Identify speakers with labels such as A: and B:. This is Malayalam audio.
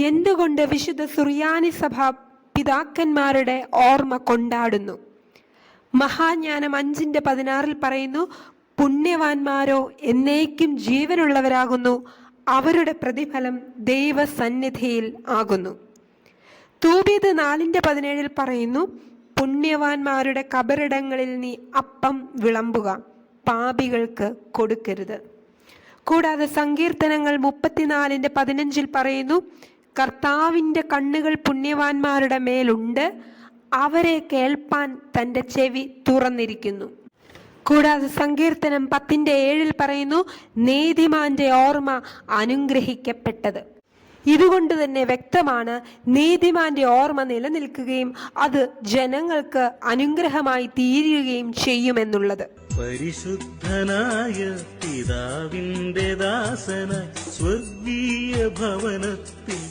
A: എന്തുകൊണ്ട് വിശുദ്ധ സുറിയാനി സഭ പിതാക്കന്മാരുടെ ഓർമ്മ കൊണ്ടാടുന്നു? മഹാജ്ഞാനം 5:16 പറയുന്നു, പുണ്യവാന്മാരോ എന്നേക്കും ജീവനുള്ളവരാകുന്നു, അവരുടെ പ്രതിഫലം ദൈവസന്നിധിയിൽ ആകുന്നു. തൂബീത് 4:17 പറയുന്നു, പുണ്യവാന്മാരുടെ കബറിടങ്ങളിൽ നീ അപ്പം വിളമ്പുക, പാപികൾക്ക് കൊടുക്കരുത്. കൂടാതെ സങ്കീർത്തനങ്ങൾ 34:15 പറയുന്നു, കർത്താവിൻ്റെ കണ്ണുകൾ പുണ്യവാന്മാരുടെ മേലുണ്ട്, അവരെ കേൾപ്പാൻ തൻ്റെ ചെവി തുറന്നിരിക്കുന്നു. കൂടാതെ സങ്കീർത്തനം 10:7 പറയുന്നു, നീതിമാന്റെ ഓർമ്മ അനുഗ്രഹിക്കപ്പെട്ടത്. ഇതുകൊണ്ട് തന്നെ വ്യക്തമാണ് നീതിമാന്റെ ഓർമ്മ നിലനിൽക്കുകയും അത് ജനങ്ങൾക്ക് അനുഗ്രഹമായി തീരുകയും ചെയ്യുമെന്നുള്ളത്.
B: പരിശുദ്ധനായ പിതാവിന്റെ ദാസനായി സ്വർഗീയ ഭവനത്തിൽ